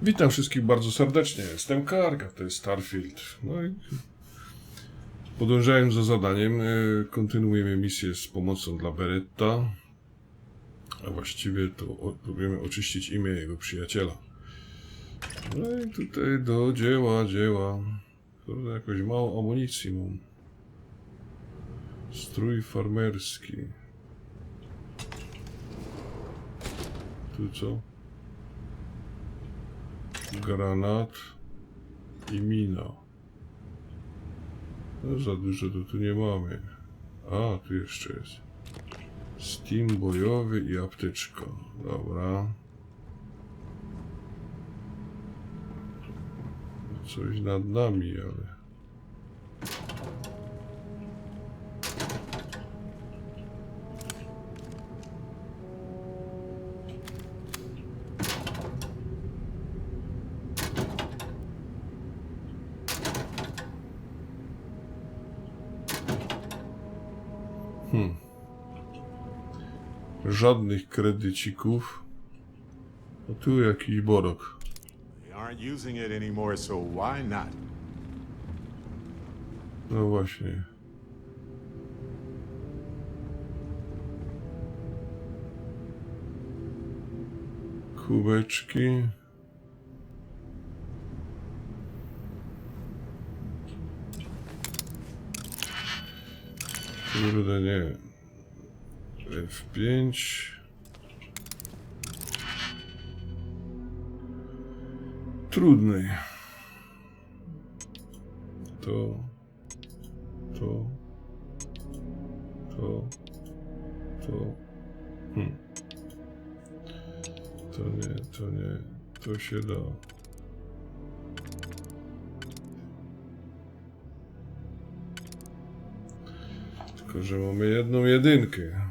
Witam wszystkich bardzo serdecznie, jestem Karga, to jest Starfield. No i podążając za zadaniem, kontynuujemy misję z pomocą dla Beretta. A właściwie to próbujemy oczyścić imię jego przyjaciela. No i tutaj do dzieła. Kurde, jakoś mało amunicji mam. Strój farmerski. Tu co? Granat i mina. No za dużo to tu nie mamy. A, tu jeszcze jest. Steam bojowy i apteczka. Dobra. Coś nad nami, ale... Żadnych kredycików. A tu jakiś borok. They aren't using it anymore, so why not? No właśnie. Kubeczki. Kurde, nie. F5. Trudny. To. To nie. To się da. Tylko, że mamy jedną jedynkę.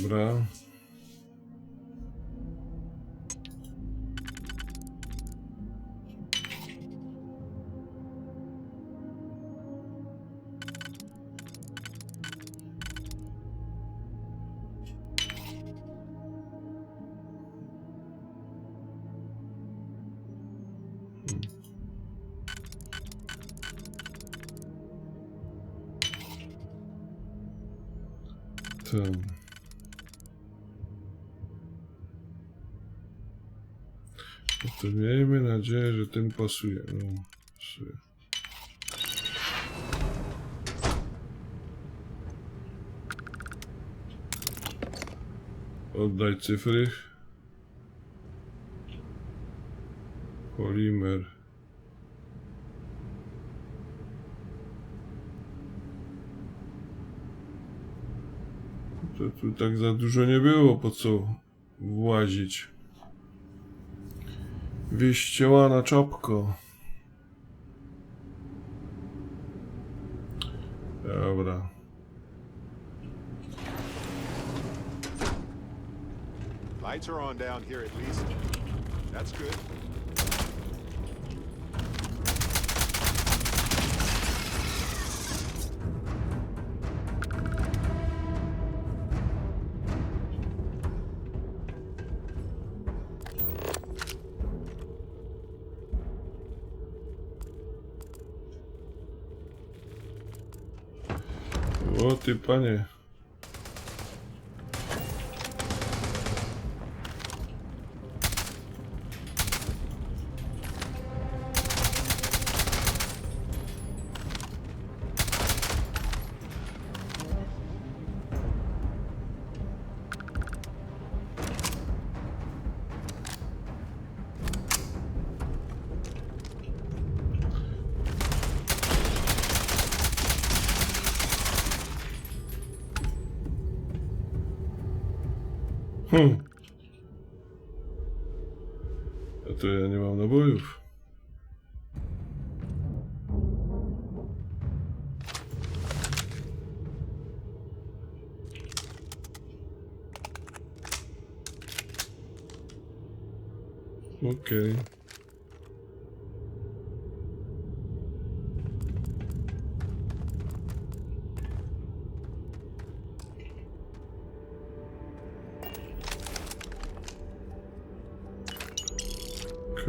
Dobra. To miejmy nadzieję, że tym pasuje. No, pasuje. Oddaj cyfry. Polimer. To tu tak za dużo nie było, po co włazić. Wyścielana czapko. Dobra. Lights are on down here at least. That's good. O ty panie. A to ja nie mam nabojów. Okej.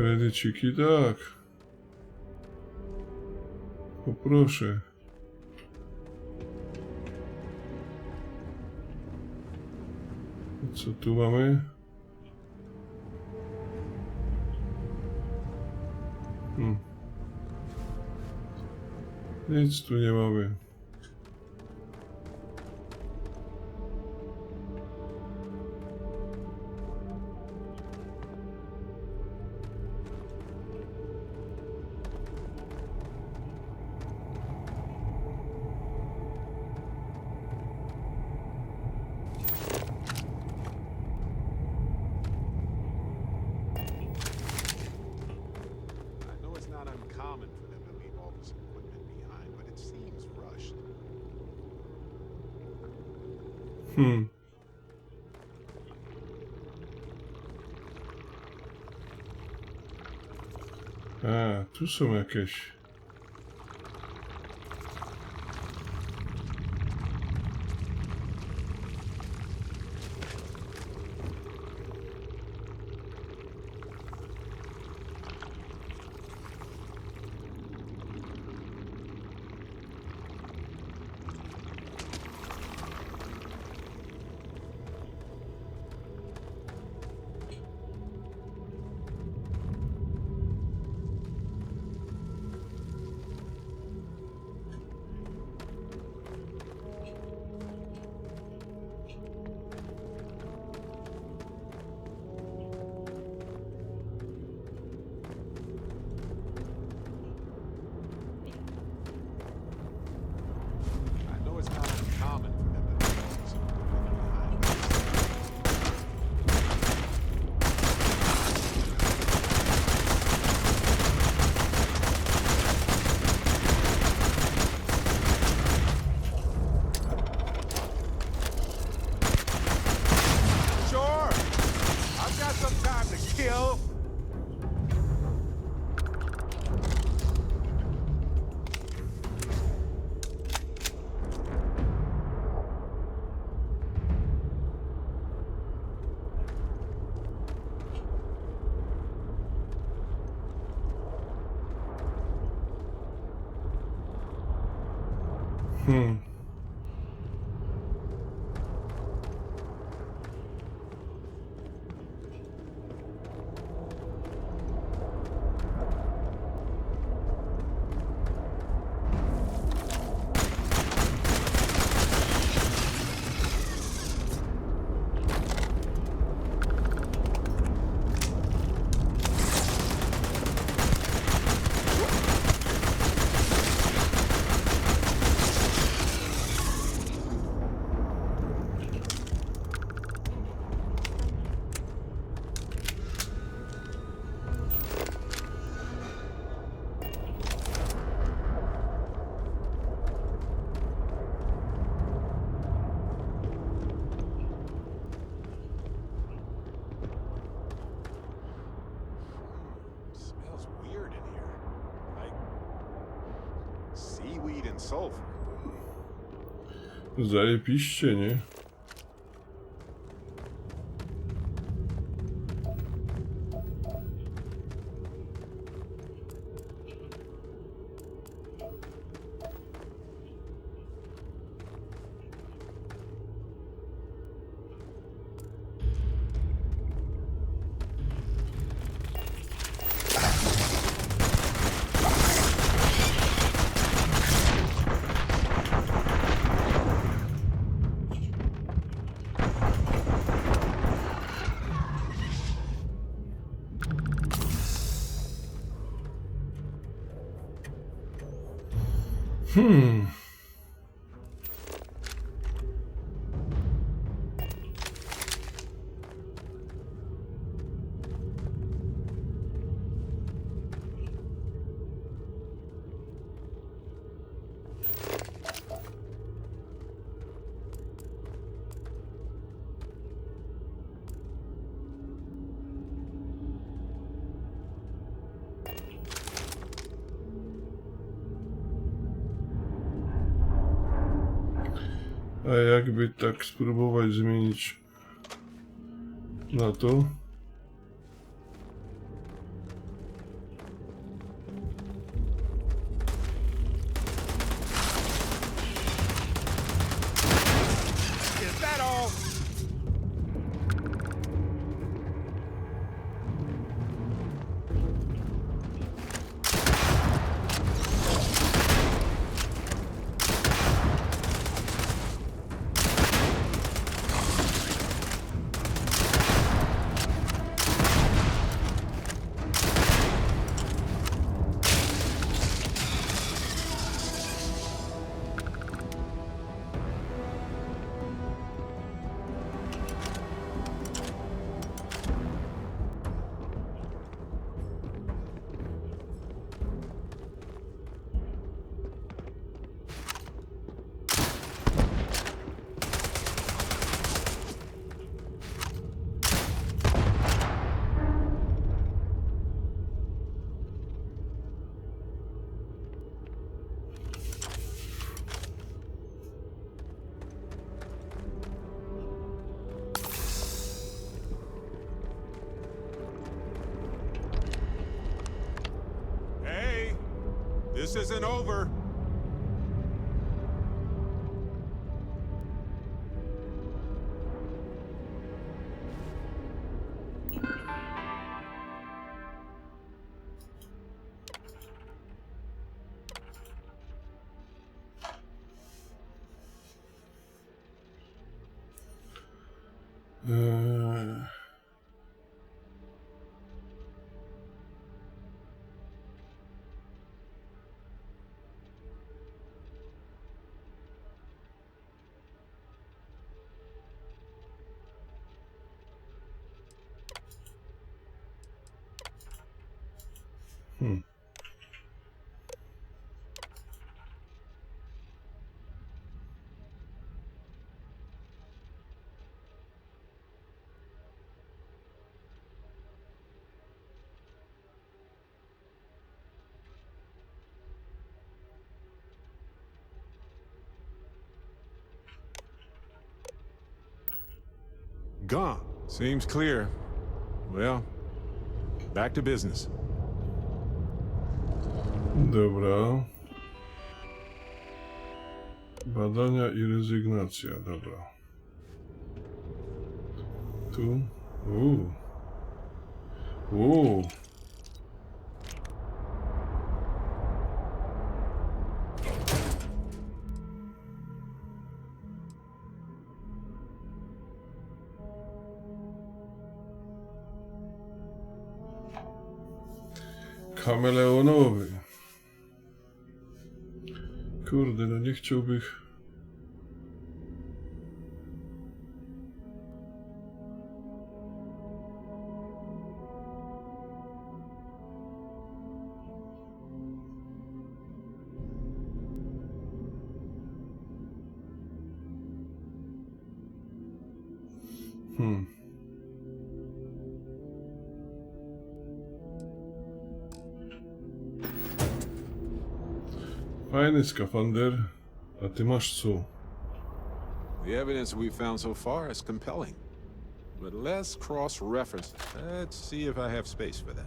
Kredyciki, tak. Poproszę. Co tu mamy? Nic tu nie mamy. A, tu są jakieś. Sulfur. Zajebiście, nie? A jakby tak spróbować zmienić na to. This isn't over. Gone. Seems clear. Well, back to business. Dobra. Badania i rezygnacja, dobra. Tu. Kameleonowy. Kurde, no nie chciałbych... Fajny skafander, a ty masz co? The evidence we found so far is compelling. But let's cross-reference. Let's see if I have space for that.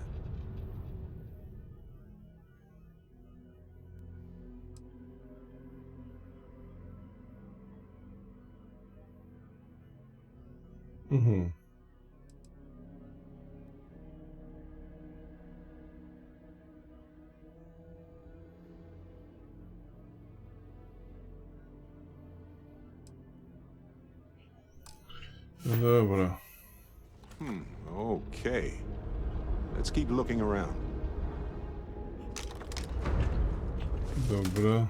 No dobra. Okay. Let's keep looking around. Dobra.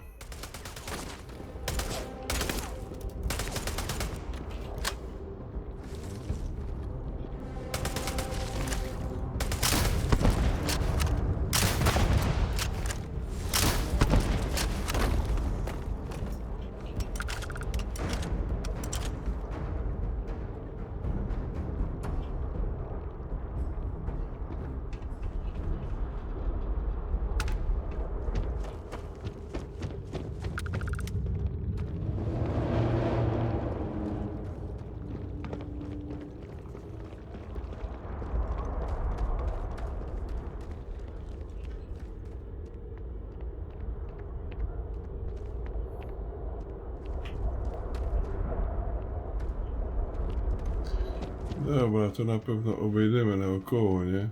Dobra, to na pewno obejdziemy naokoło, nie?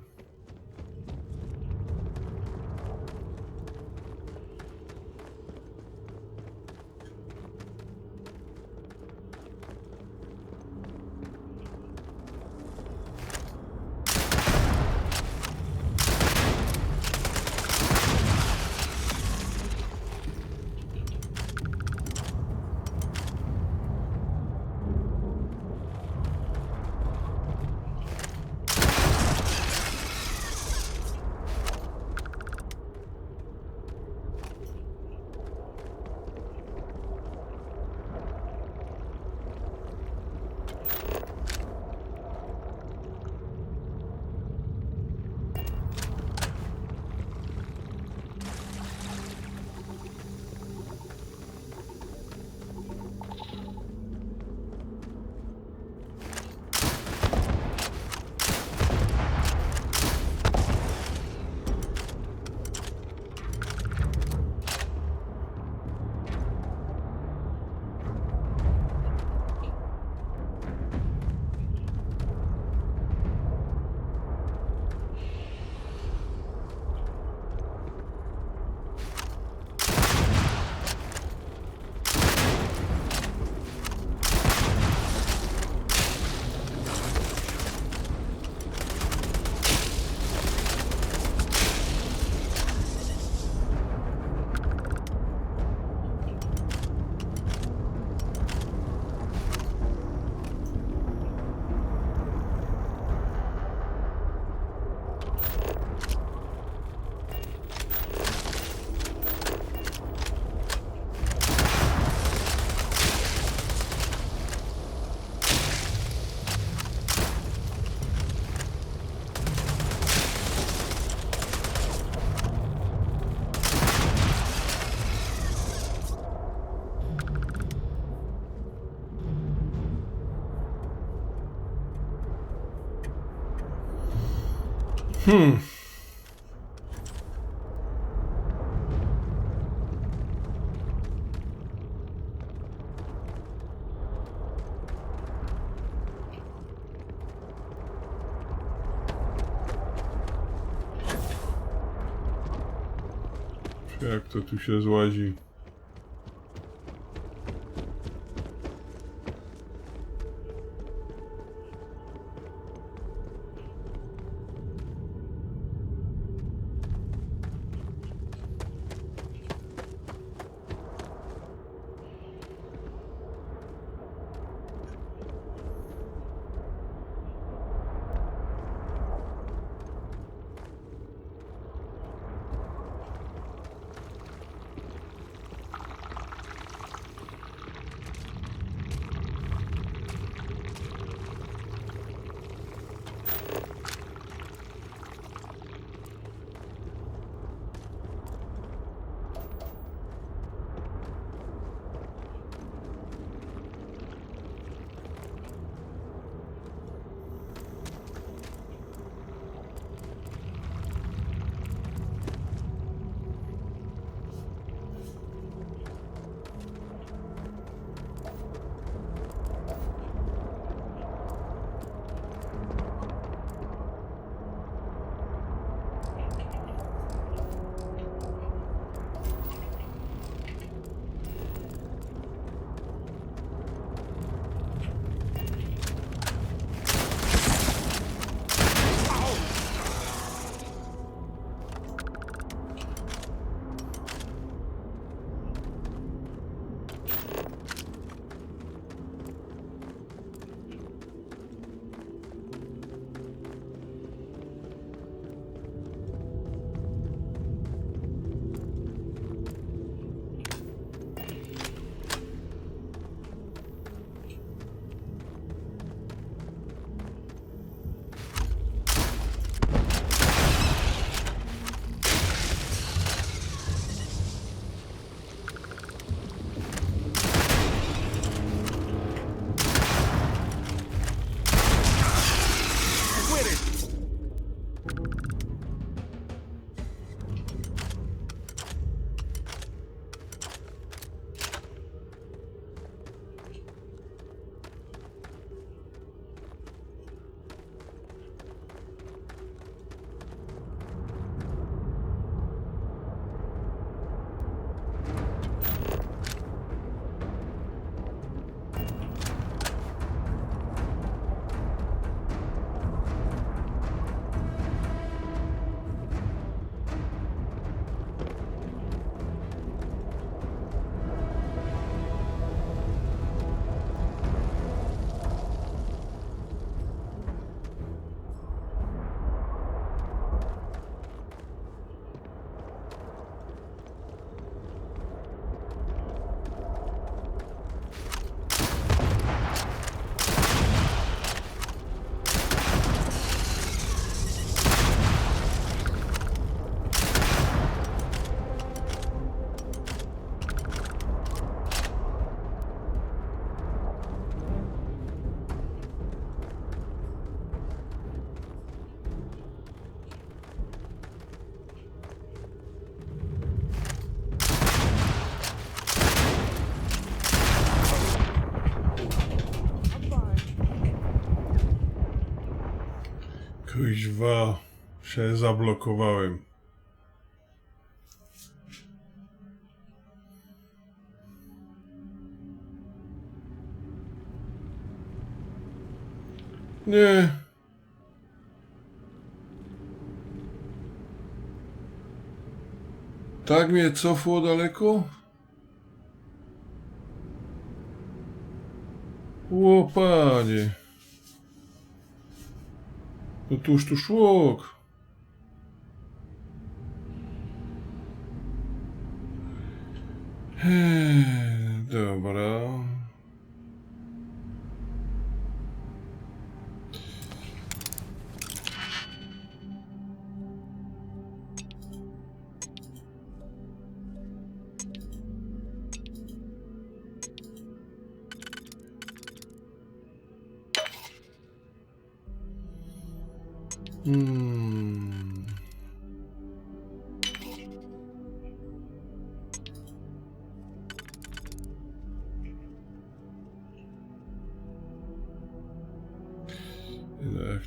Jak to tu się złazi? Kuźwa, się zablokowałem. Nie. Tak mnie cofło daleko? O panie. No tuż tu szłok. Dobra.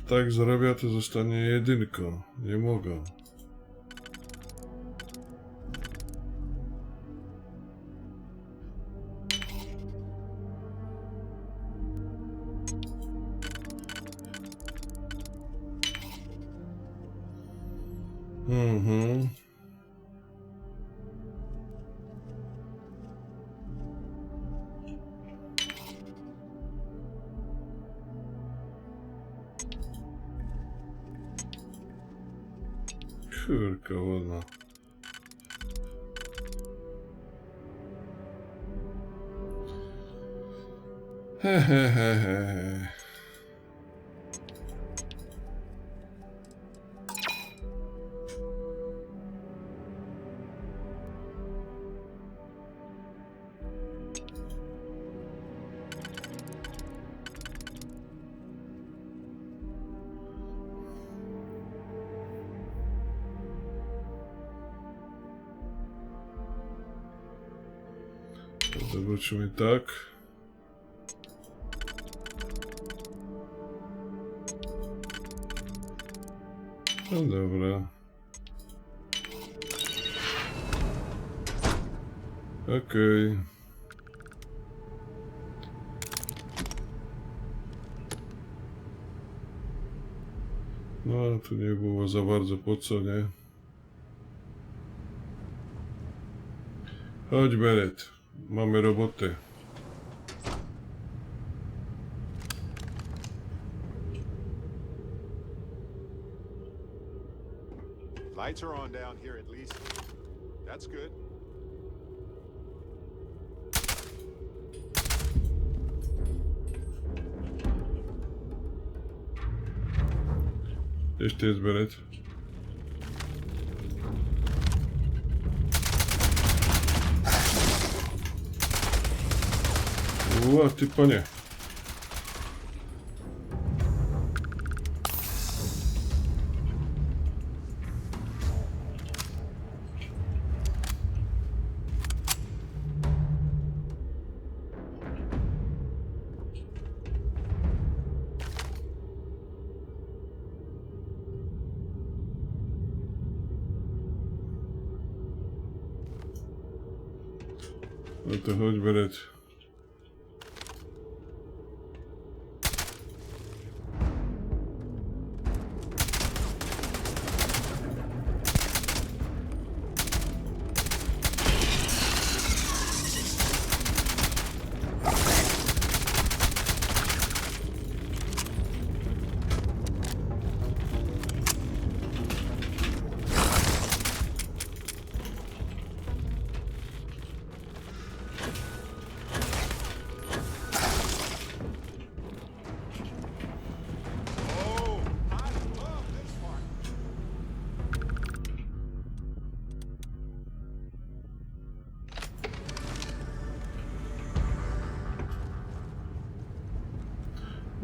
tak zarabia, to zostanie jedynką. Nie mogę. Mhm. Kurka ładna. Hehehehe. Zobaczymy tak. No dobra. Okej. No, tu nie było za bardzo po co, nie? Chodź, Beret. Mamy robotę. Lights are on down here at least. That's good. Gdzieś ty jest, Beret? Ło, ty panie. No to chodź, Beret.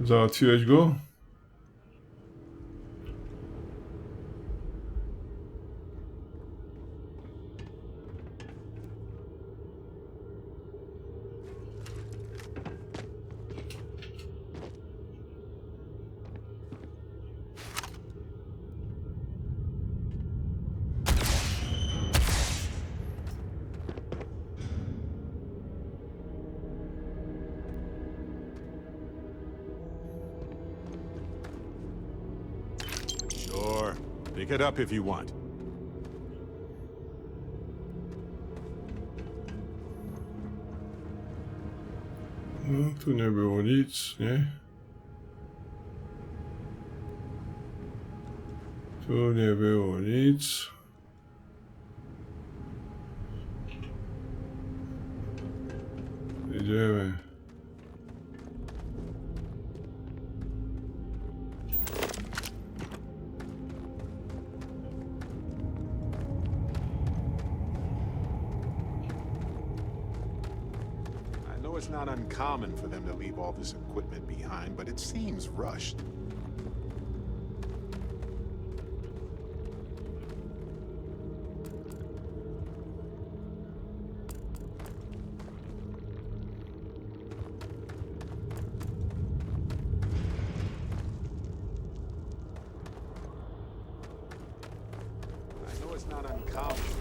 Załatwiłeś go? Pick it up if you want. No, tu nie było nic, nie? Tu nie było nic. Idziemy. It's not uncommon for them to leave all this equipment behind, but it seems rushed. accomplished.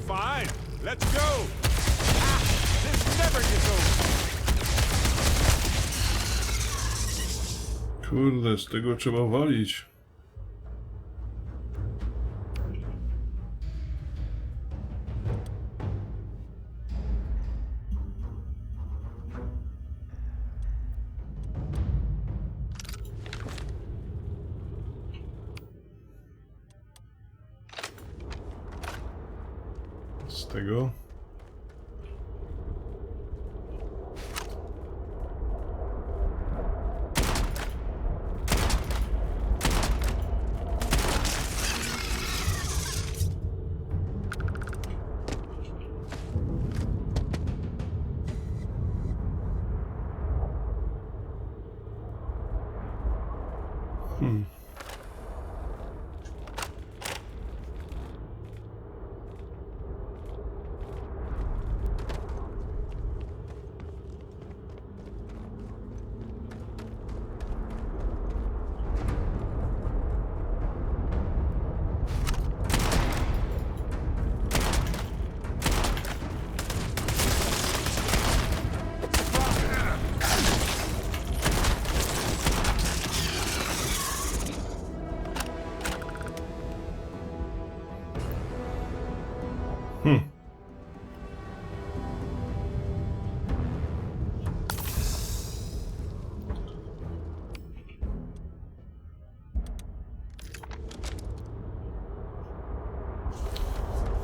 Fine, let's go! Ah, this never gets over! Kurde, z tego trzeba walić. Z tego.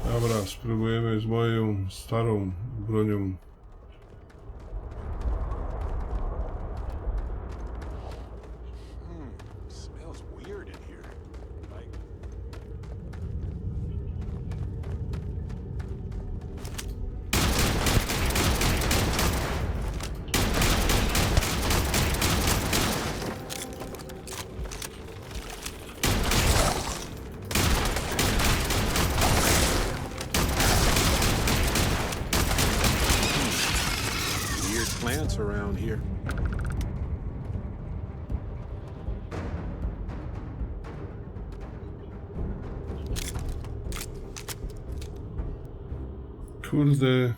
Dobra, spróbujemy z moją starą bronią. Smells weird in here. Like weird plants around here. Kurde.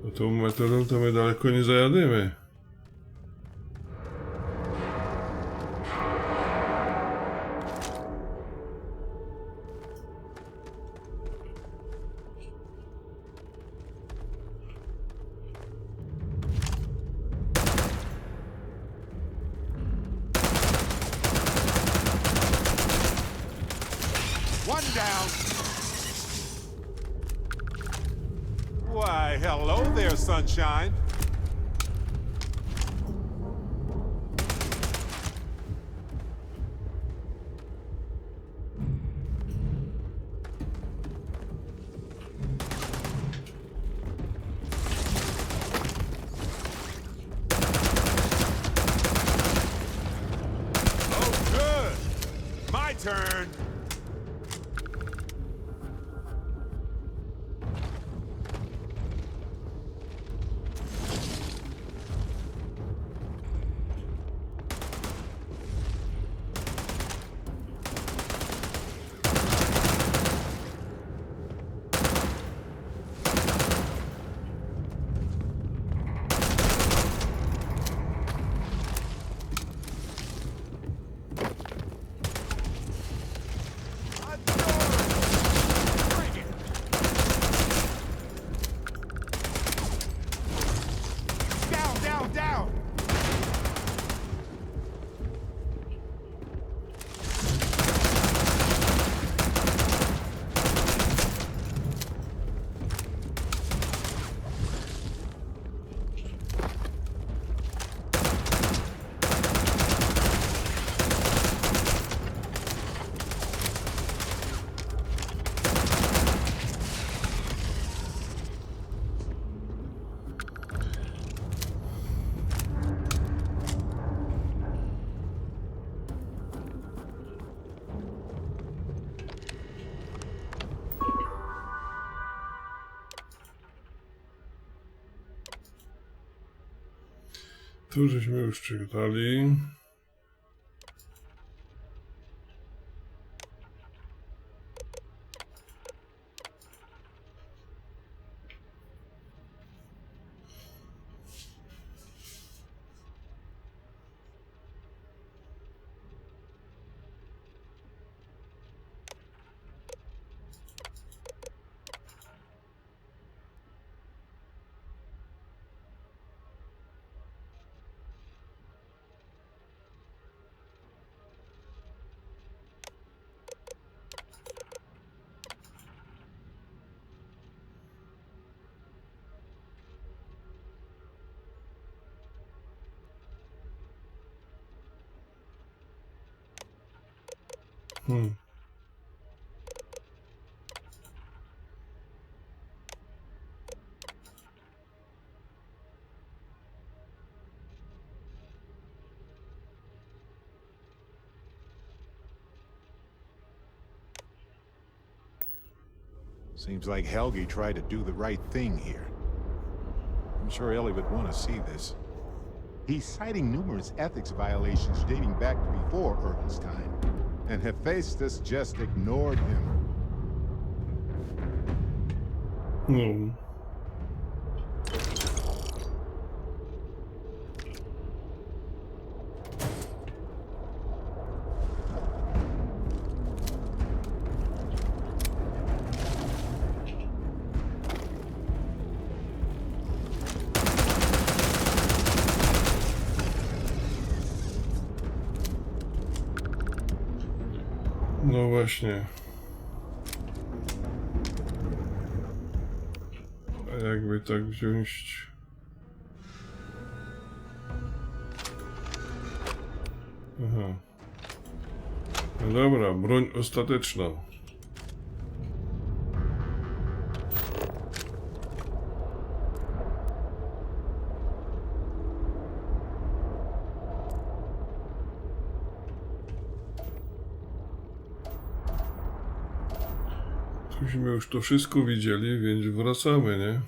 No tą metodą to my daleko nie zajadymy. One down. Why, hello there, sunshine. Oh, good. My turn. Tu żeśmy już czytali. Seems like Helgi tried to do the right thing here. I'm sure Ellie would want to see this. He's citing numerous ethics violations dating back to before Urkel's time, and Hephaestus just ignored him. No. No właśnie. A jakby tak wziąć... Aha. No dobra, broń ostateczna. Myśmy już to wszystko widzieli, więc wracamy, nie?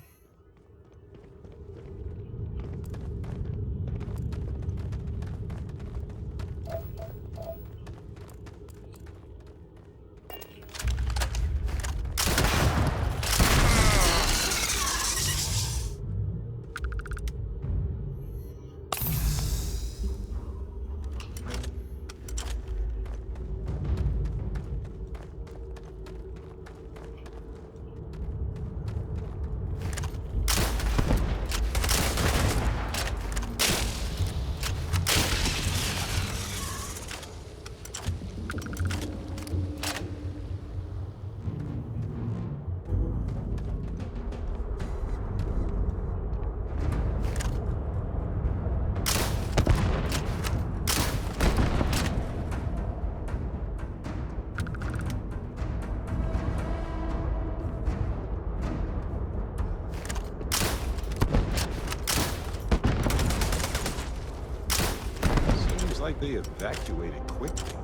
Like they evacuated quickly.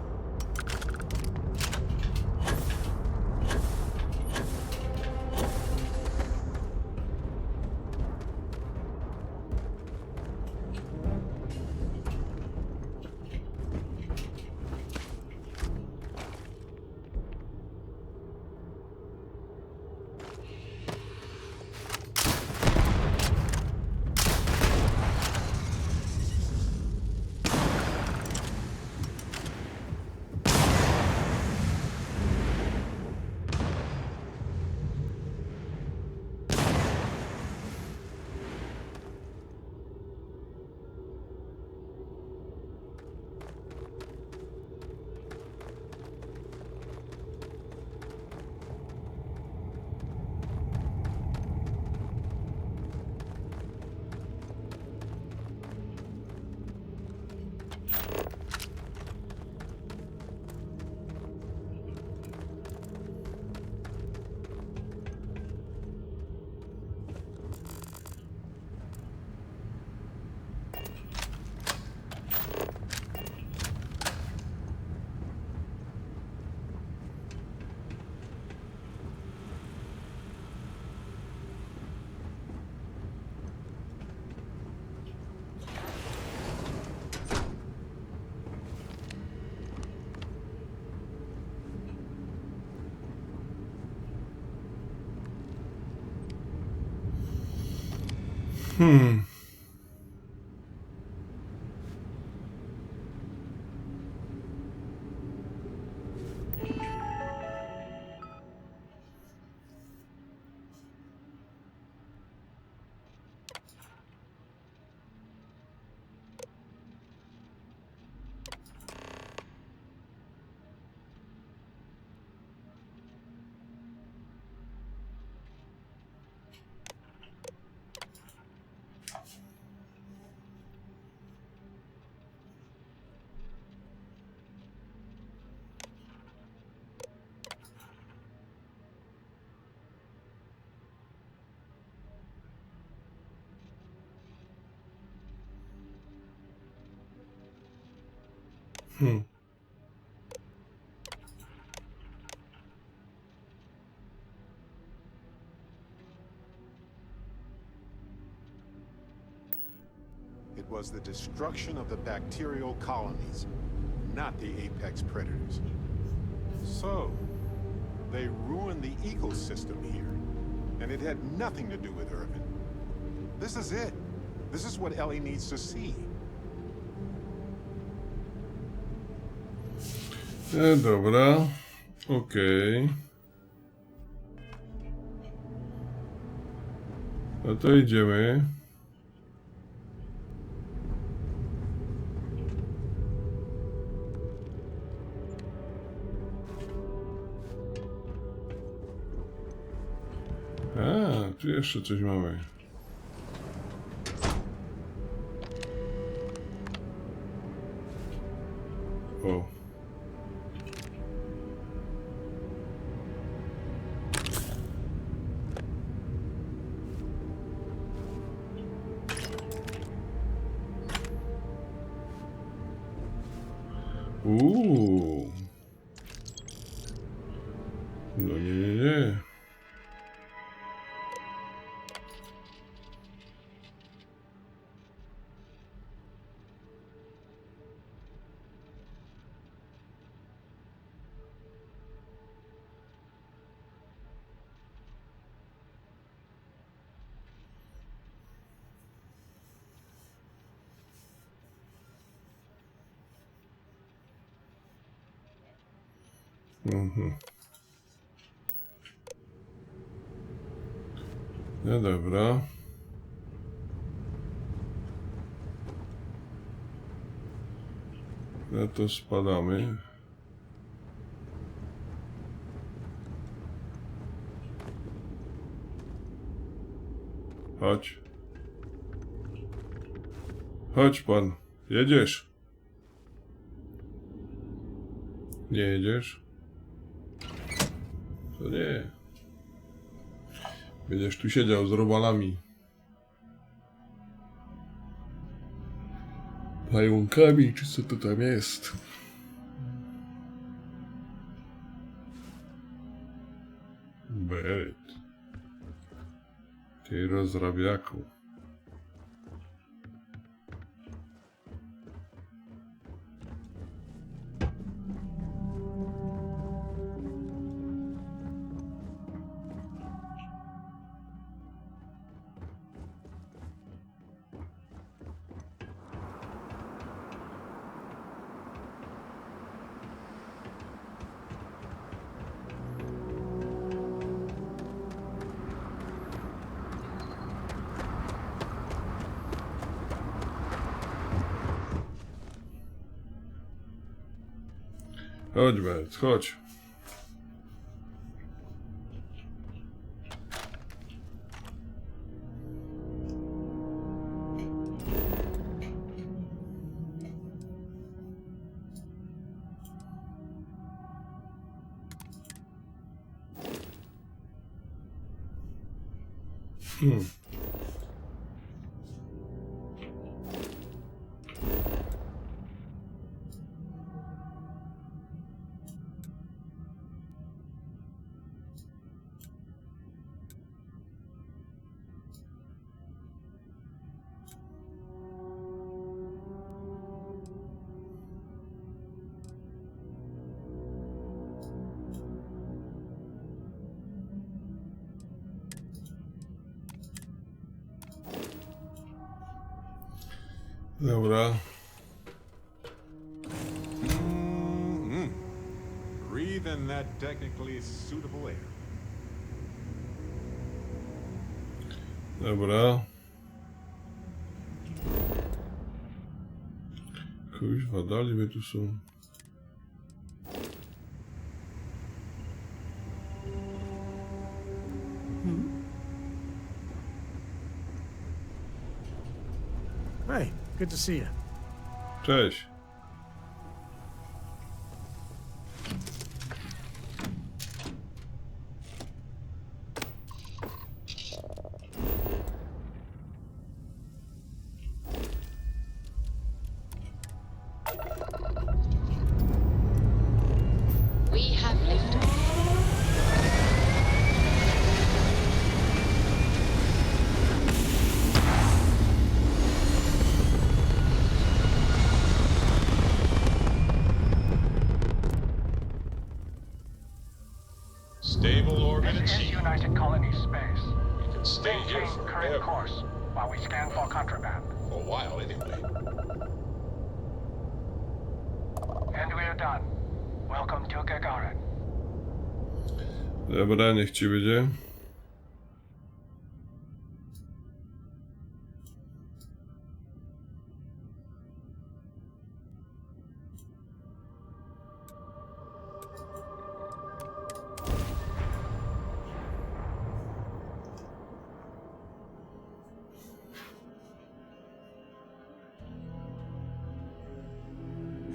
Hmm. Hmm. It was the destruction of the bacterial colonies, not the apex predators. So, they ruined the ecosystem here, and it had nothing to do with Irvin. This is it. This is what Ellie needs to see. Dobra. Okej. No to idziemy. A, tu jeszcze coś mamy. O. No nie. Mhm. No dobra. No to spadamy. Chodź. Chodź pan. Jedziesz? Nie jedziesz? To nie. Będziesz tu siedział z robalami. Pająkami, czy co to tam jest? Beret. Ty rozrabiaku. Chodź, Bert, chodź. Dobra. Breathe in that technically suitable air. Dobra. Kuźwa, dalej my tu są. Hey, good to see you. Cześć. We have liftoff. Stable orbit at This is sea. United Colonies space. We can stay here Maintain current forever. course while we scan for contraband. For a while, anyway. And we're done. Welcome to Gagarin. Dobra, niech ci będzie.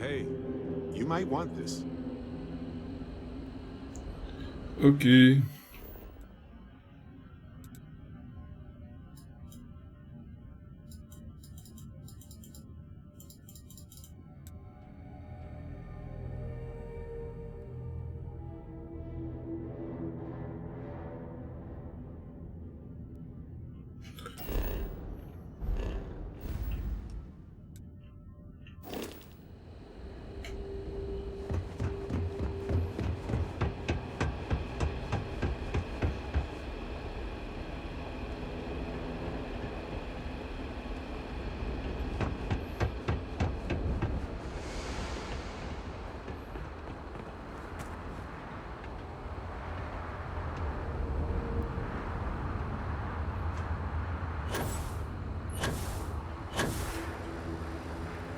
Hey, you might want this. Okej.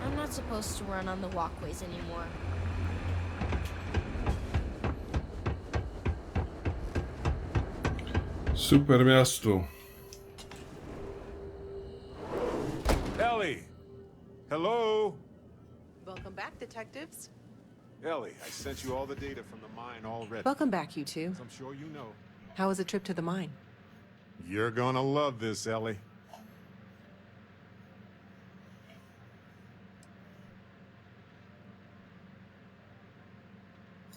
I'm not supposed to run on the walkways anymore. Super miasto. Ellie! Hello? Welcome back, detectives. Ellie, I sent you all the data from the mine already. Welcome back, you two. As I'm sure you know. How was the trip to the mine? You're gonna love this, Ellie.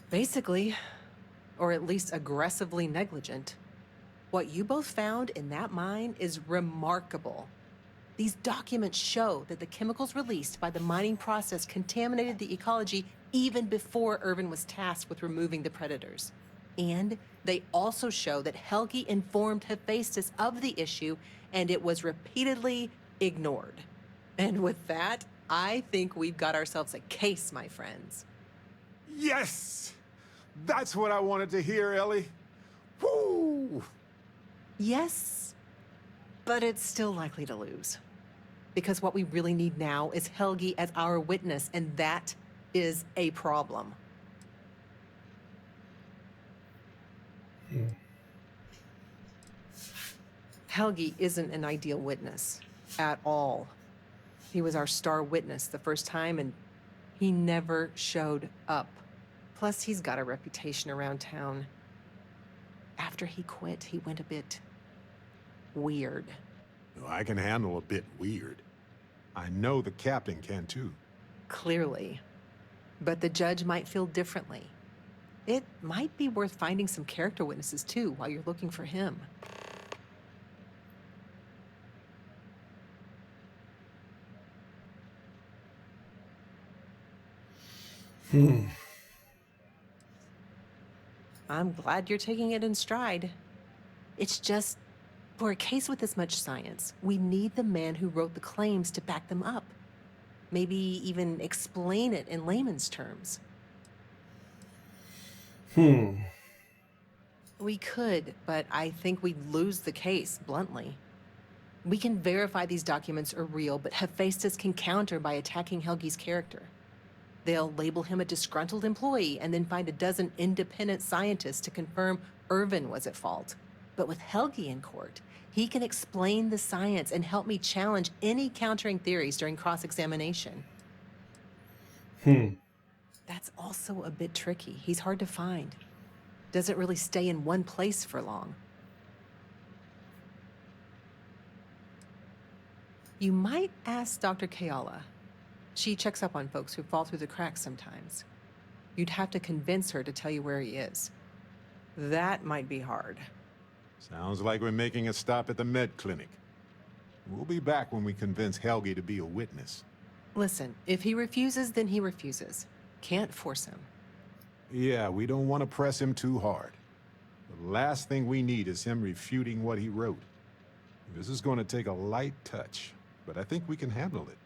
Basically, or at least aggressively negligent. What you both found in that mine is remarkable. These documents show that the chemicals released by the mining process contaminated the ecology even before Irvin was tasked with removing the predators. And they also show that Helgi informed Hephaestus of the issue and it was repeatedly ignored. And with that, I think we've got ourselves a case, my friends. Yes! That's what I wanted to hear, Ellie. Woo! Yes, but it's still likely to lose. Because what we really need now is Helgi as our witness, and that is a problem. Helgi isn't an ideal witness at all. He was our star witness the first time, and he never showed up. Plus, he's got a reputation around town. After he quit, he went a bit weird. I can handle a bit weird. I know the captain can too. Clearly. But the judge might feel differently. It might be worth finding some character witnesses too while you're looking for him. I'm glad you're taking it in stride. It's just, for a case with this much science, we need the man who wrote the claims to back them up. Maybe even explain it in layman's terms. We could, but I think we'd lose the case, bluntly. We can verify these documents are real, but Hephaestus can counter by attacking Helgi's character. They'll label him a disgruntled employee and then find a dozen independent scientists to confirm Irvin was at fault. But with Helgi in court, he can explain the science and help me challenge any countering theories during cross-examination. That's also a bit tricky. He's hard to find. Doesn't really stay in one place for long. You might ask Dr. Kayala. She checks up on folks who fall through the cracks sometimes. You'd have to convince her to tell you where he is. That might be hard. Sounds like we're making a stop at the med clinic. We'll be back when we convince Helgi to be a witness. Listen, if he refuses, then he refuses. Can't force him. Yeah, we don't want to press him too hard. The last thing we need is him refuting what he wrote. This is going to take a light touch, but I think we can handle it.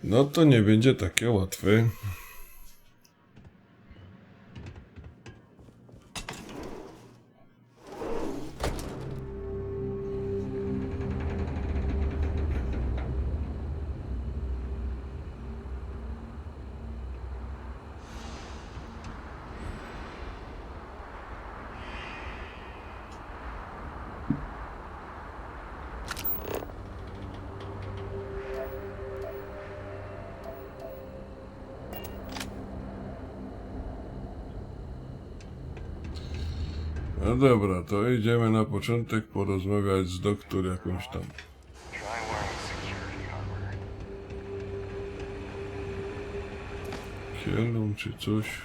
No to nie będzie takie łatwe. No dobra, to idziemy na początek porozmawiać z doktor jakąś tam. Try wearing security armor. Kielą czy coś.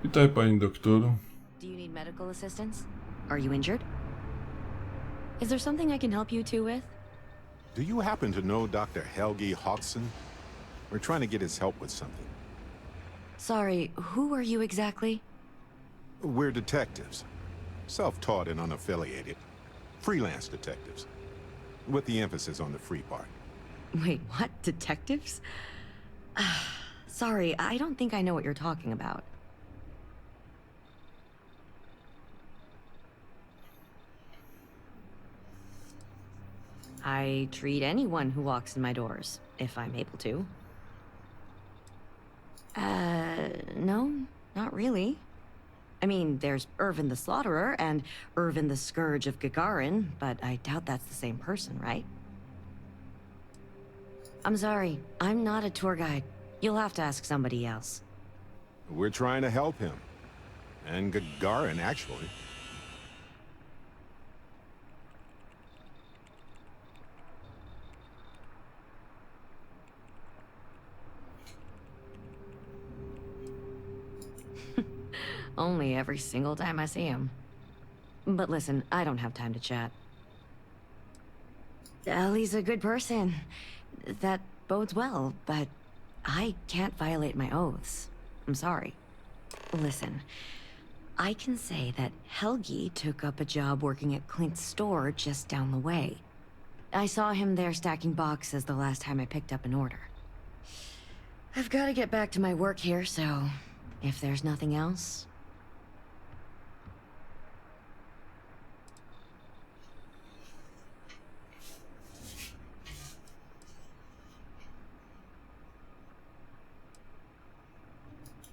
Witaj pani doktor. Do you need medical assistance? Are you injured? Is there something I can help you two with? Do you happen to know Dr. Helgi Hodgson? We're trying to get his help with something. Sorry, who are you exactly? We're detectives. Self-taught and unaffiliated. Freelance detectives. With the emphasis on the free part. Wait, what? Detectives? Sorry, I don't think I know what you're talking about. I treat anyone who walks in my doors, if I'm able to. No, not really. I mean, there's Irvin the Slaughterer and Irvin the Scourge of Gagarin, but I doubt that's the same person, right? I'm sorry, I'm not a tour guide. You'll have to ask somebody else. We're trying to help him. And Gagarin, actually. Only every single time I see him. But listen, I don't have time to chat. Ellie's a good person. That bodes well, but I can't violate my oaths. I'm sorry. Listen, I can say that Helgi took up a job working at Clint's store just down the way. I saw him there stacking boxes the last time I picked up an order. I've got to get back to my work here, so if there's nothing else...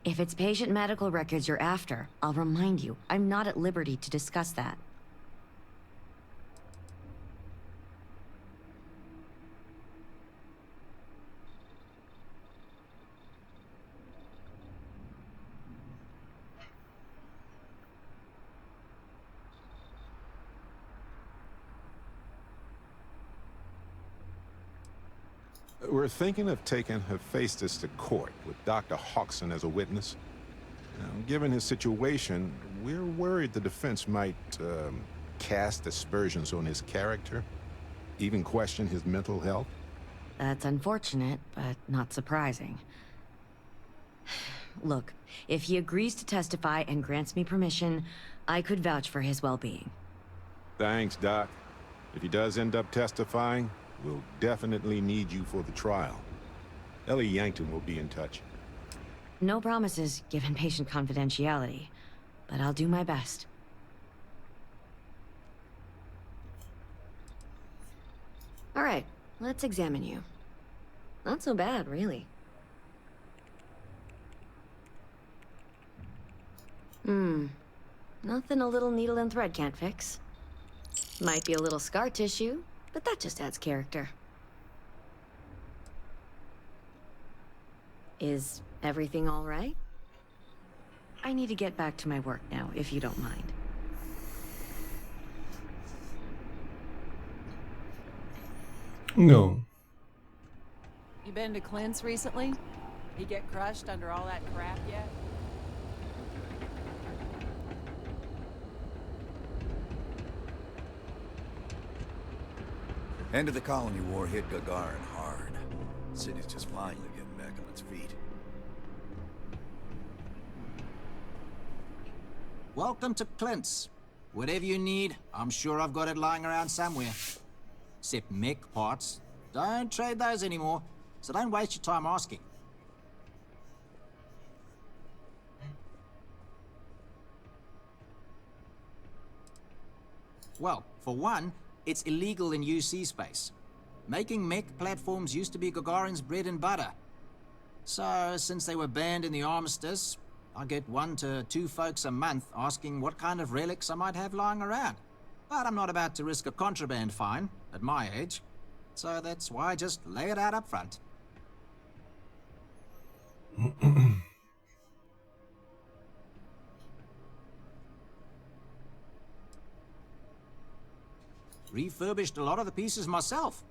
If it's patient medical records you're after, I'll remind you, I'm not at liberty to discuss that. We're thinking of taking Hephaestus to court with Dr. Hodgson as a witness. Now, given his situation, we're worried the defense might cast aspersions on his character. Even question his mental health? That's unfortunate, but not surprising. Look, if he agrees to testify and grants me permission, I could vouch for his well-being. Thanks, Doc. If he does end up testifying, we'll definitely need you for the trial. Ellie Yankton will be in touch. No promises, given patient confidentiality, but I'll do my best. All right, let's examine you. Not so bad, really. Nothing a little needle and thread can't fix. Might be a little scar tissue, but that just adds character. Is everything all right? I need to get back to my work now, if you don't mind. No. You been to Clint's recently? He get crushed under all that crap yet? End of the colony war hit Gagarin hard. The city's just finally getting back on its feet. Welcome to Clint's. Whatever you need, I'm sure I've got it lying around somewhere. Except mech parts. Don't trade those anymore, so don't waste your time asking. Well, for one, it's illegal in UC space. Making mech platforms used to be Gagarin's bread and butter. So, since they were banned in the armistice, I get 1 to 2 folks a month asking what kind of relics I might have lying around. But I'm not about to risk a contraband fine at my age. So that's why I just lay it out up front. Refurbished a lot of the pieces myself.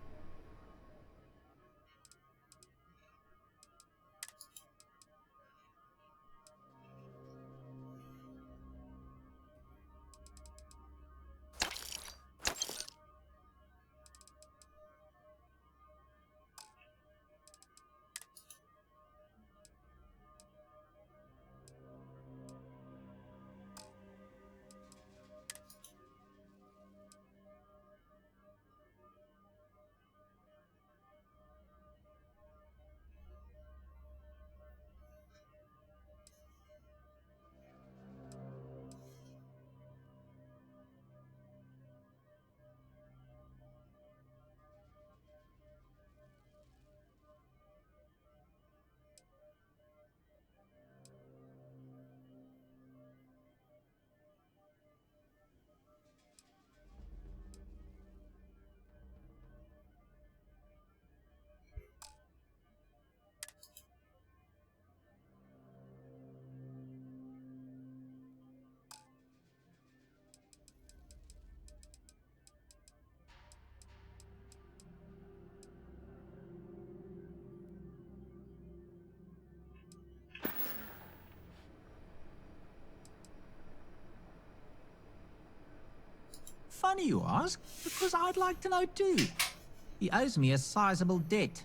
Funny you ask, because I'd like to know too. He owes me a sizable debt.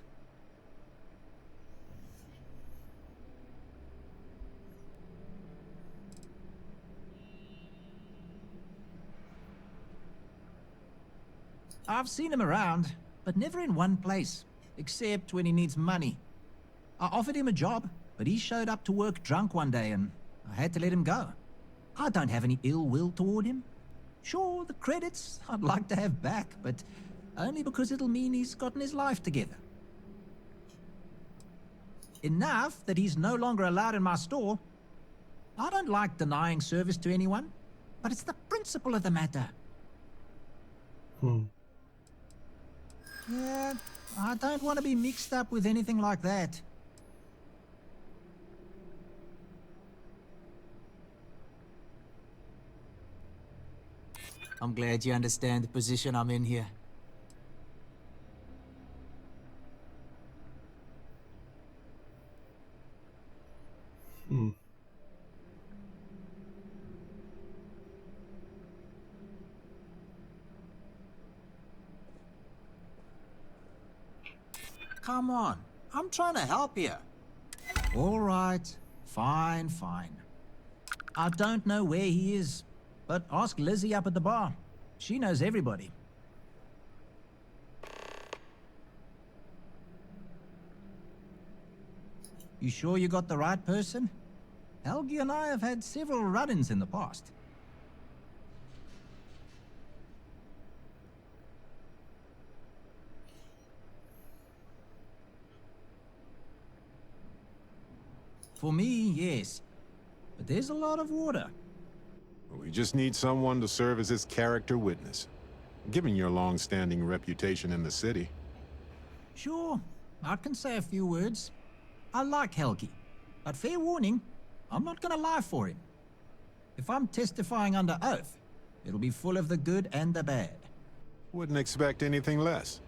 I've seen him around, but never in one place, except when he needs money. I offered him a job, but he showed up to work drunk one day and I had to let him go. I don't have any ill will toward him. Sure, the credits I'd like to have back, but only because it'll mean he's gotten his life together. Enough that he's no longer allowed in my store. I don't like denying service to anyone, but it's the principle of the matter. Yeah, I don't want to be mixed up with anything like that. I'm glad you understand the position I'm in here. come on. I'm trying to help you. All right. Fine, fine. I don't know where he is, but ask Lizzie up at the bar. She knows everybody. You sure you got the right person? Helgi and I have had several run-ins in the past. For me, yes. But there's a lot of water. We just need someone to serve as his character witness. Given your long-standing reputation in the city. Sure, I can say a few words. I like Helgi, but fair warning, I'm not gonna lie for him. If I'm testifying under oath, it'll be full of the good and the bad. Wouldn't expect anything less.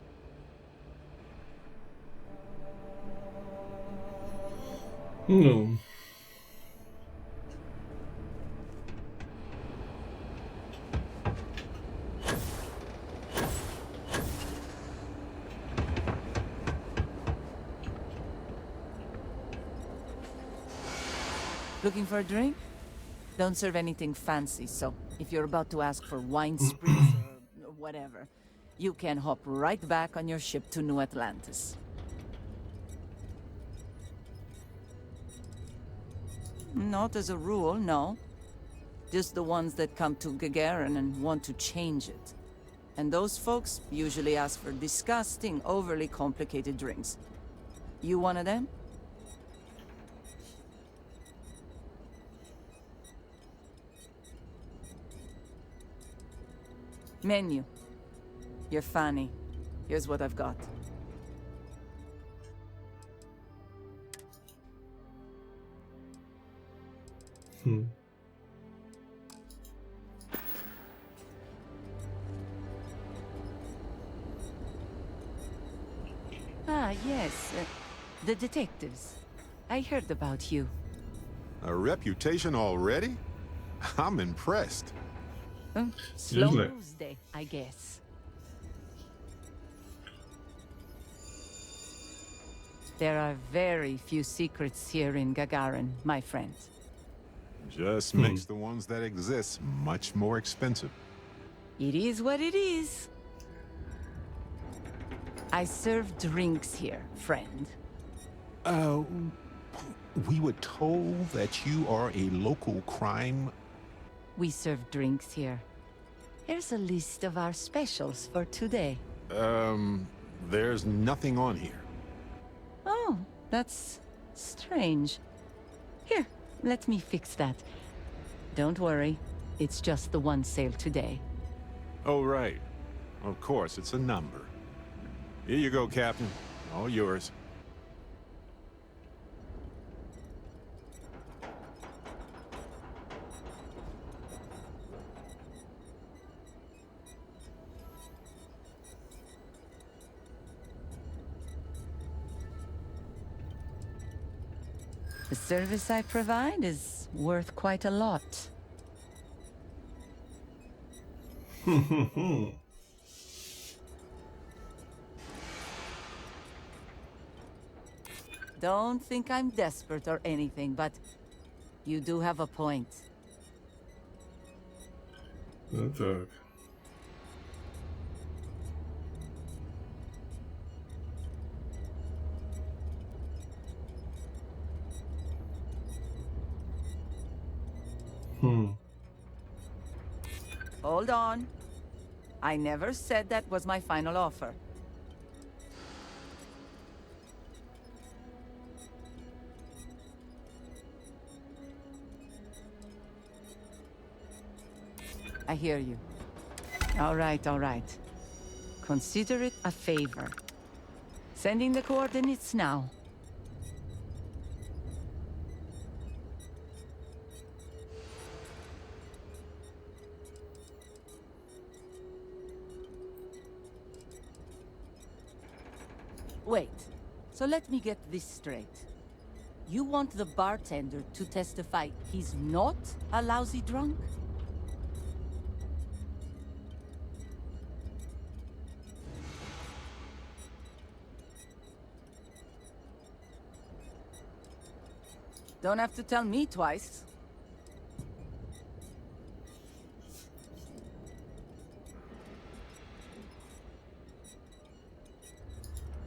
No. Looking for a drink? Don't serve anything fancy, so if you're about to ask for wine spritz or whatever, you can hop right back on your ship to New Atlantis. Not as a rule, no. Just the ones that come to Gagarin and want to change it. And those folks usually ask for disgusting, overly complicated drinks. You one of them? Menu. You're funny. Here's what I've got. Ah, yes. The detectives. I heard about you. A reputation already? I'm impressed. Slow Usually. news day, I guess. There are very few secrets here in Gagarin, my friend. Just makes the ones that exist much more expensive. It is what it is. I serve drinks here, friend. We were told that you are a local crime. We serve drinks here. Here's a list of our specials for today. There's nothing on here. Oh, that's strange. Here, let me fix that. Don't worry, it's just the one sale today. Oh, right. Of course, it's a number. Here you go, Captain. All yours. The service I provide is worth quite a lot. Don't think I'm desperate or anything, but you do have a point. No tak. Hold on. I never said that was my final offer. I hear you. All right, all right. Consider it a favor. Sending the coordinates now. Wait, so let me get this straight. You want the bartender to testify he's not a lousy drunk? Don't have to tell me twice.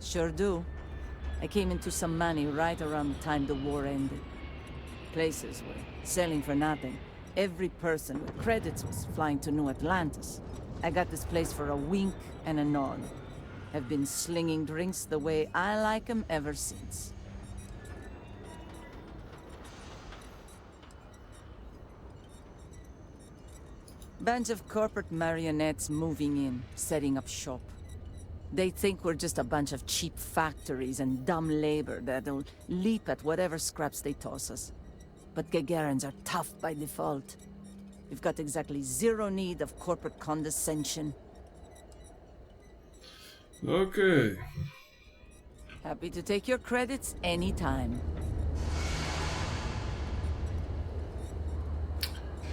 Sure do. I came into some money right around the time the war ended. Places were selling for nothing. Every person with credits was flying to New Atlantis. I got this place for a wink and a nod. Have been slinging drinks the way I like 'em ever since. Bunch of corporate marionettes moving in, setting up shop. They think we're just a bunch of cheap factories and dumb labor that'll leap at whatever scraps they toss us. But Gagarins are tough by default. We've got exactly zero need of corporate condescension. Okej. Happy to take your credits anytime.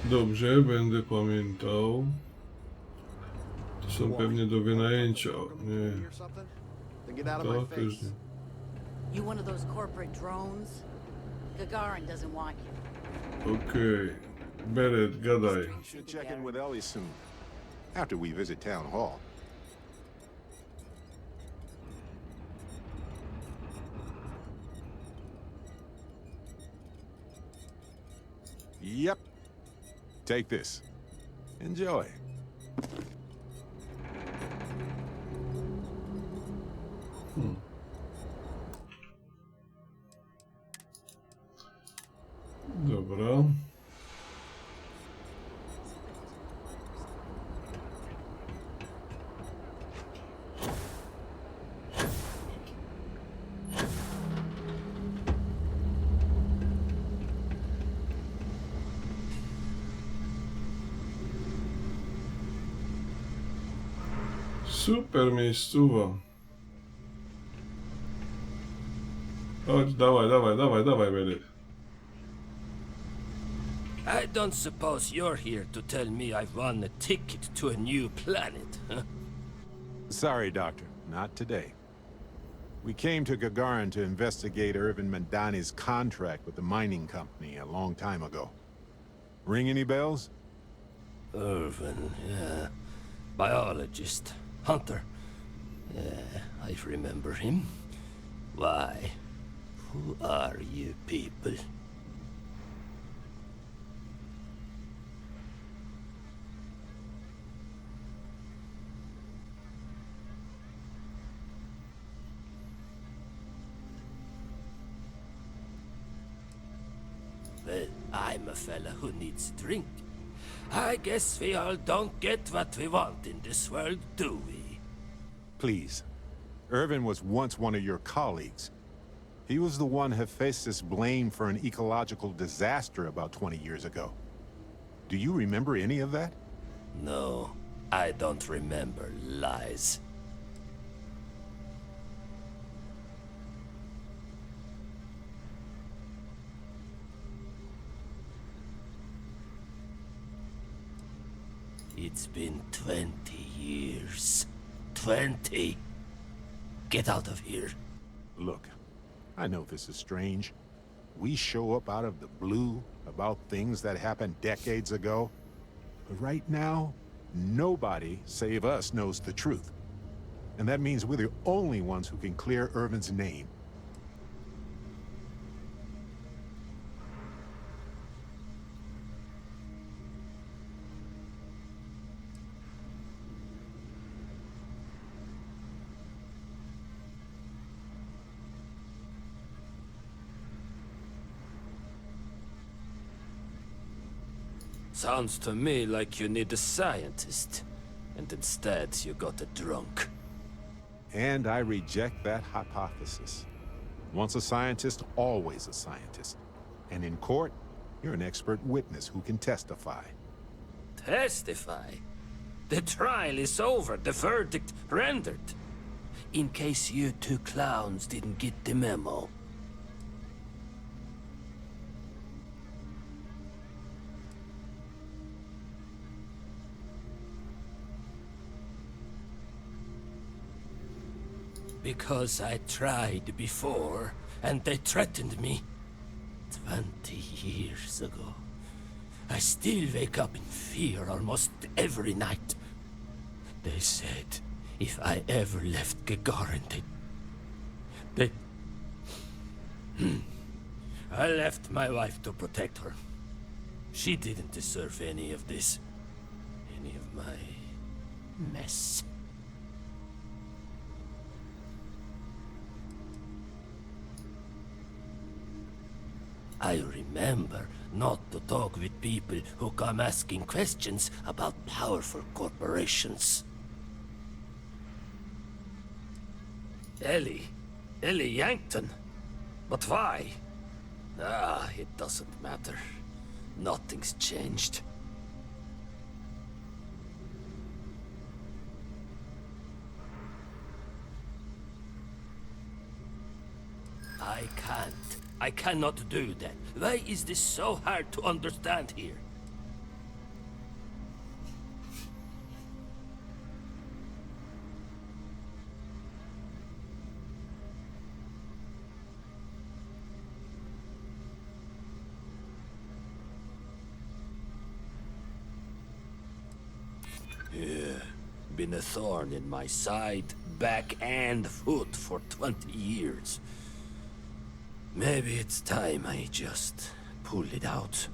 Dobrze, będę pamiętał. To są pewnie do wynajęcia. Nie. To też nie. You one of those corporate drones? Gagarin doesn't want you. Okej. Beret, gadaj. Should check in with Ellie soon, after we visit Town Hall. Yep. Take this. Enjoy. Dobra. Super miejscowa. Chodź, dawaj, Beret. I don't suppose you're here to tell me I've won a ticket to a new planet, huh? Sorry, Doctor. Not today. We came to Gagarin to investigate Irvin Mandani's contract with the mining company a long time ago. Ring any bells? Irvin, yeah. Biologist. Hunter. Yeah, I remember him. Why? Who are you people? Well, I'm a fella who needs a drink. I guess we all don't get what we want in this world, do we? Please. Irvin was once one of your colleagues. He was the one Hephaestus blamed for an ecological disaster about 20 years ago. Do you remember any of that? No, I don't remember lies. It's been 20 years. 20! Get out of here. Look, I know this is strange. We show up out of the blue about things that happened decades ago. But right now, nobody save us knows the truth. And that means we're the only ones who can clear Irvin's name. Sounds to me like you need a scientist. And instead you got a drunk. And I reject that hypothesis. Once a scientist, always a scientist. And in court, you're an expert witness who can testify. Testify? The trial is over, the verdict rendered. In case you two clowns didn't get the memo. Because I tried before, and they threatened me. 20 years ago. I still wake up in fear almost every night. They said if I ever left Gagarin, they... I left my wife to protect her. She didn't deserve any of this. Any of my mess. I remember not to talk with people who come asking questions about powerful corporations. Ellie Yankton. But why? It doesn't matter. Nothing's changed. I cannot do that. Why is this so hard to understand here? Yeah, been a thorn in my side, back and foot for 20 years. Maybe it's time I just pull it out.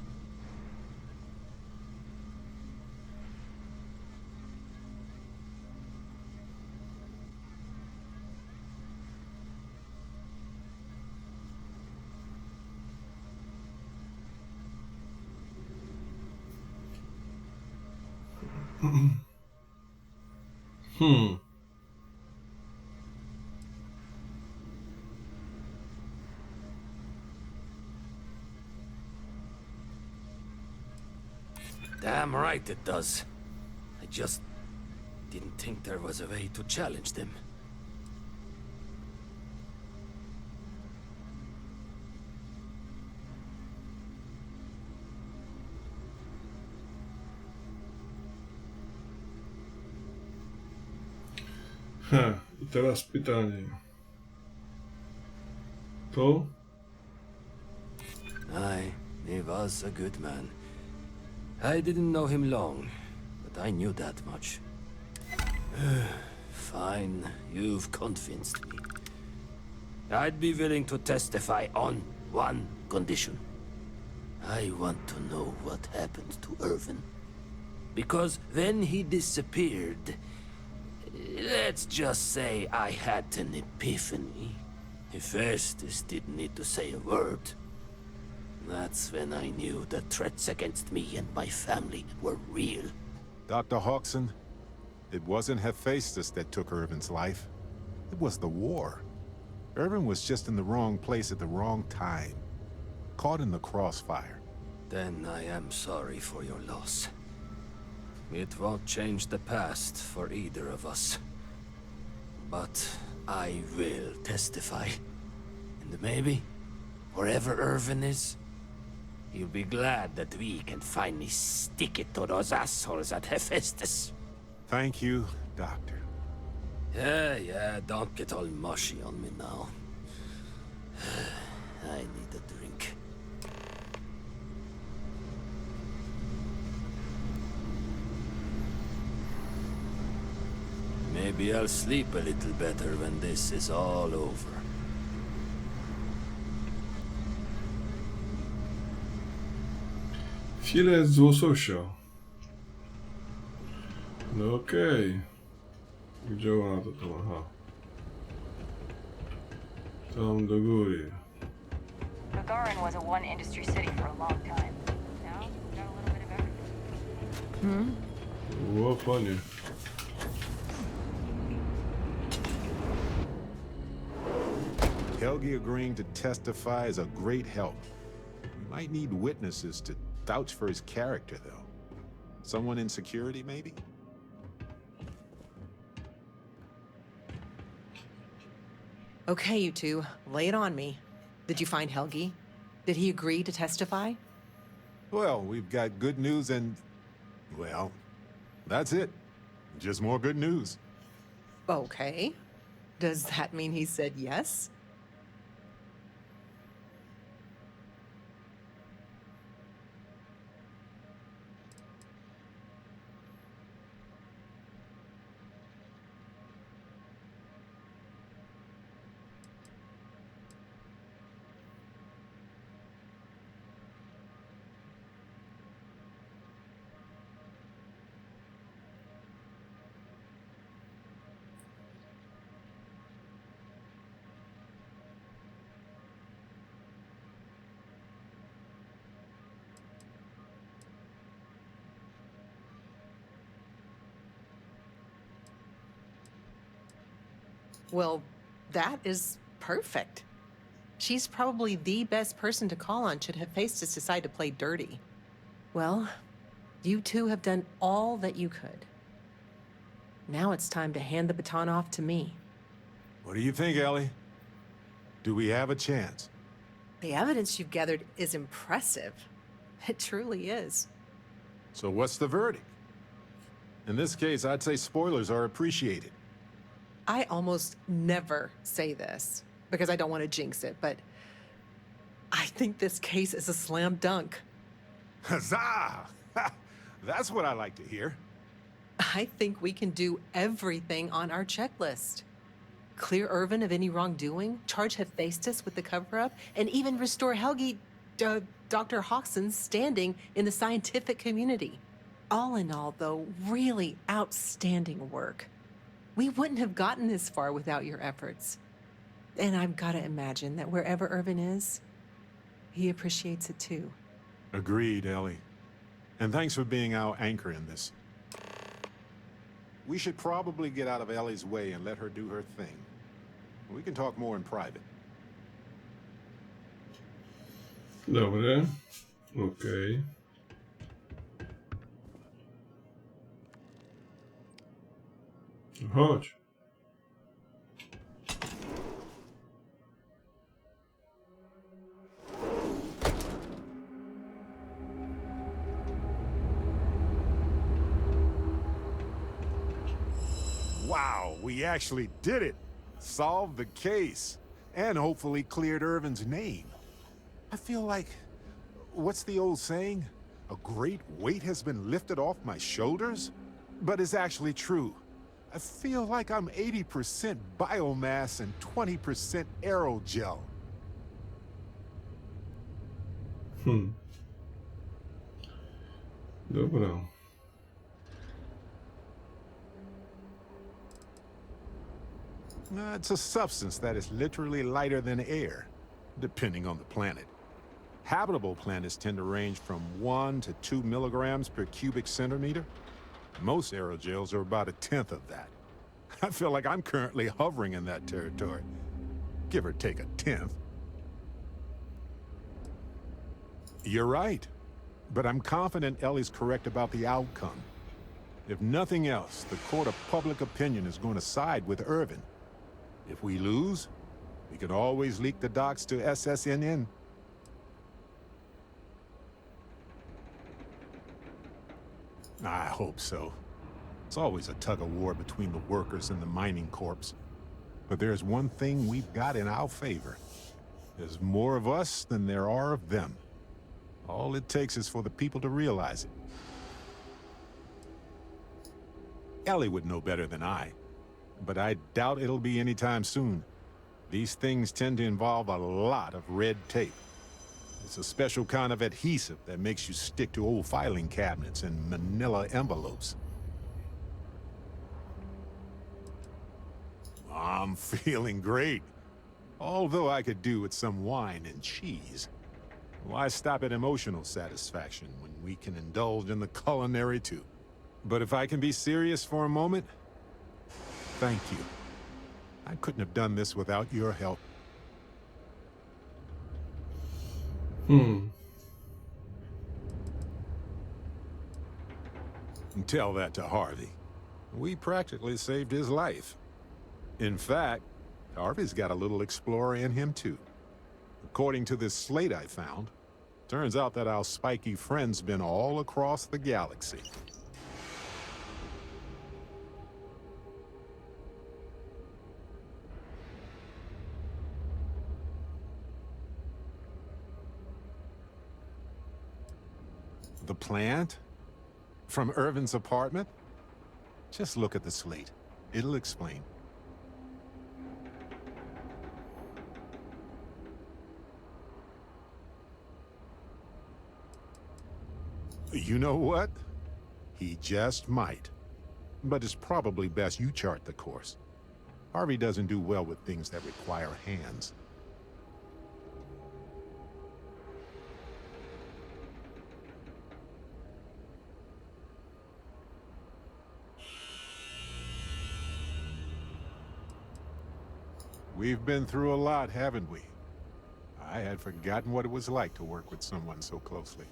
Damn right it does. I just didn't think there was a way to challenge them. I teraz pytanie. To? Aye, he was a good man. I didn't know him long, but I knew that much. Fine, you've convinced me. I'd be willing to testify on one condition. I want to know what happened to Irvin. Because when he disappeared, let's just say I had an epiphany. Hephaestus didn't need to say a word. That's when I knew the threats against me and my family were real. Dr. Hawkson, it wasn't Hephaestus that took Irvin's life. It was the war. Irvin was just in the wrong place at the wrong time. Caught in the crossfire. Then I am sorry for your loss. It won't change the past for either of us. But I will testify. And maybe, wherever Irvin is, he'll be glad that we can finally stick it to those assholes at Hephaestus. Thank you, Doctor. Yeah, don't get all mushy on me now. I need a drink. Maybe I'll sleep a little better when this is all over. Filet z łososia. No okej. Gdzie ona to tam? Aha. Tam do góry. Gagarin was a one-industry city for a long time. Now, we've got a little bit of everything. O, panie. Helgi agreeing to testify is a great help. You might need witnesses to vouch for his character, though. Someone in security, maybe? Okay, you two, lay it on me. Did you find Helgi? Did he agree to testify? Well, we've got good news and... well, that's it. Just more good news. Okay. Does that mean he said yes? Well, that is perfect. She's probably the best person to call on should Hephaestus decide to play dirty. Well, you two have done all that you could. Now it's time to hand the baton off to me. What do you think, Ellie? Do we have a chance? The evidence you've gathered is impressive. It truly is. So what's the verdict? In this case, I'd say spoilers are appreciated. I almost never say this because I don't want to jinx it, but I think this case is a slam dunk. Huzzah! That's what I like to hear. I think we can do everything on our checklist. Clear Irvin of any wrongdoing, charge Hephaestus with the cover-up, and even restore Helgi, Dr. Hawkson's standing in the scientific community. All in all, though, really outstanding work. We wouldn't have gotten this far without your efforts. And I've got to imagine that wherever Irvin is, he appreciates it too. Agreed, Ellie. And thanks for being our anchor in this. We should probably get out of Ellie's way and let her do her thing. We can talk more in private. Dobre. Okej. Chodź. Wow, we actually did it! Solved the case. And hopefully cleared Irvin's name. I feel like... what's the old saying? A great weight has been lifted off my shoulders? But it's actually true. I feel like I'm 80% biomass and 20% aerogel. Dobra. It's a substance that is literally lighter than air, depending on the planet. Habitable planets tend to range from 1 to 2 milligrams per cubic centimeter. Most aerogels are about 1/10 of that. I feel like I'm currently hovering in that territory. Give or take 1/10. You're right, but I'm confident Ellie's correct about the outcome. If nothing else, the court of public opinion is going to side with Irvin. If we lose, we can always leak the docs to SSNN. I hope so. It's always a tug-of-war between the workers and the mining corps. But there's one thing we've got in our favor. There's more of us than there are of them. All it takes is for the people to realize it. Ellie would know better than I, but I doubt it'll be anytime soon. These things tend to involve a lot of red tape. It's a special kind of adhesive that makes you stick to old filing cabinets and manila envelopes. I'm feeling great. Although I could do with some wine and cheese. Why stop at emotional satisfaction when we can indulge in the culinary too? But if I can be serious for a moment, thank you. I couldn't have done this without your help. Tell that to Harvey. We practically saved his life. In fact, Harvey's got a little explorer in him too. According to this slate I found, turns out that our spiky friend's been all across the galaxy. The plant? From Irvin's apartment? Just look at the slate. It'll explain. You know what? He just might. But it's probably best you chart the course. Harvey doesn't do well with things that require hands. We've been through a lot, haven't we? I had forgotten what it was like to work with someone so closely.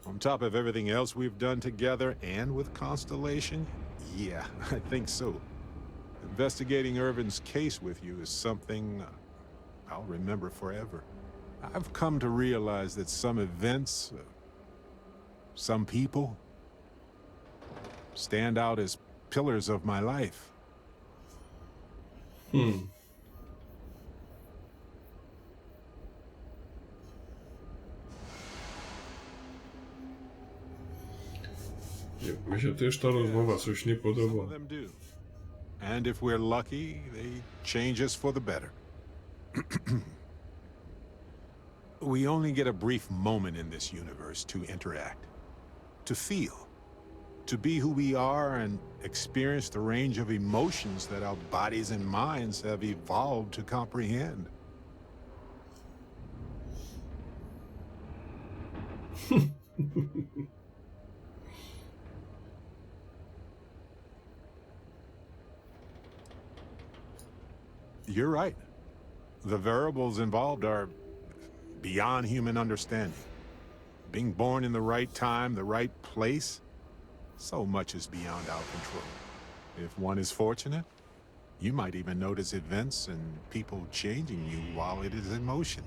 On top of everything else we've done together and with Constellation, yeah, I think so. Investigating Irvin's case with you is something I'll remember forever. I've come to realize that some events, some people, stand out as pillars of my life. Mi się też ta rozmowa coś nie podoba. Some of them do. And if we're lucky, they change us for the better. We only get a brief moment in this universe to interact, to feel, to be who we are and experience the range of emotions that our bodies and minds have evolved to comprehend. You're right. The variables involved are beyond human understanding. Being born in the right time, the right place, so much is beyond our control. If one is fortunate, you might even notice events and people changing you while it is in motion.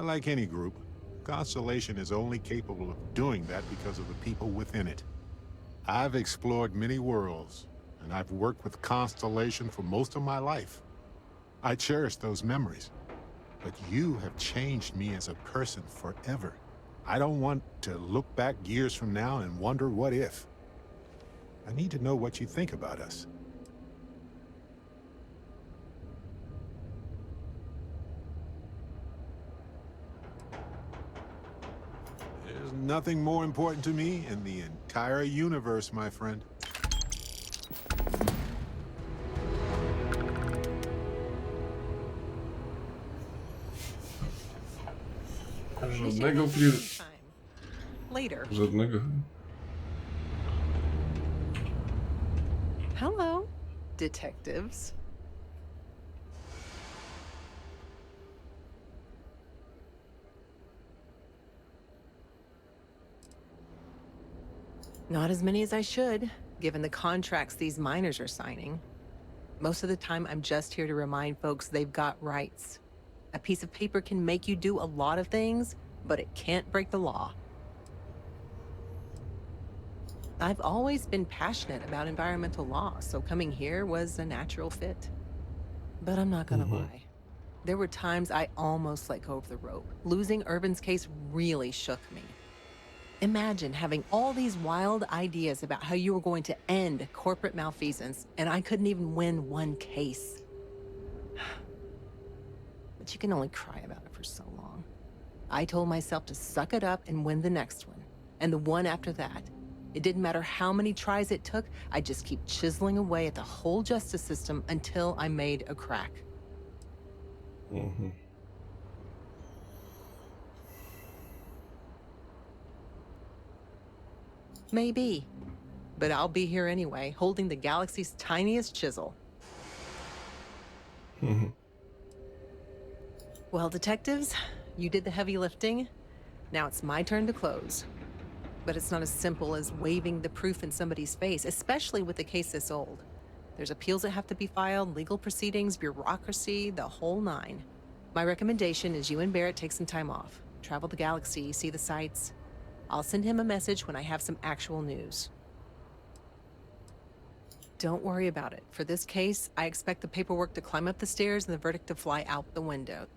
Like any group, Constellation is only capable of doing that because of the people within it. I've explored many worlds, and I've worked with Constellation for most of my life. I cherish those memories, but you have changed me as a person forever. I don't want to look back years from now and wonder what if. I need to know what you think about us. There's nothing more important to me in the entire universe, my friend. Żadnego Later. Żadnego. Hello, detectives. Not as many as I should, given the contracts these miners are signing. Most of the time, I'm just here to remind folks they've got rights. A piece of paper can make you do a lot of things, but it can't break the law. I've always been passionate about environmental law, so coming here was a natural fit. But I'm not gonna lie. There were times I almost let go of the rope. Losing Irvin's case really shook me. Imagine having all these wild ideas about how you were going to end corporate malfeasance, and I couldn't even win one case. But you can only cry about it for so long. I told myself to suck it up and win the next one, and the one after that. It didn't matter how many tries it took, I'd just keep chiseling away at the whole justice system until I made a crack. Maybe. But I'll be here anyway, holding the galaxy's tiniest chisel. Well, detectives, you did the heavy lifting. Now it's my turn to close. But it's not as simple as waving the proof in somebody's face, especially with a case this old. There's appeals that have to be filed, legal proceedings, bureaucracy, the whole nine. My recommendation is you and Barrett take some time off. Travel the galaxy, see the sights. I'll send him a message when I have some actual news. Don't worry about it. For this case, I expect the paperwork to climb up the stairs and the verdict to fly out the window.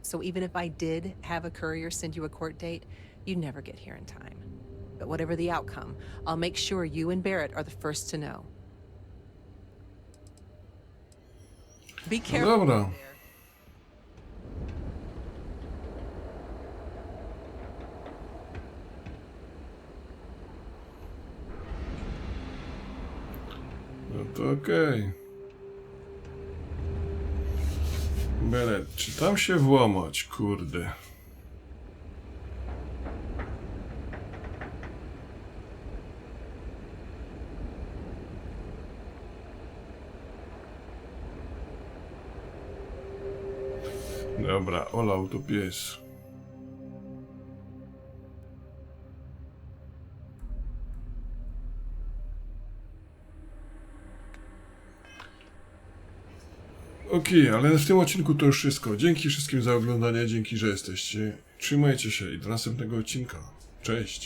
So even if I did have a courier send you a court date, you'd never get here in time. But whatever the outcome, I'll make sure you and Barrett are the first to know. Be careful. Dobra. No to okej. Beret, czy tam się włamać, kurde? Dobra, olał to pies. Okej, ale w tym odcinku to już wszystko. Dzięki wszystkim za oglądanie, dzięki, że jesteście. Trzymajcie się i do następnego odcinka. Cześć!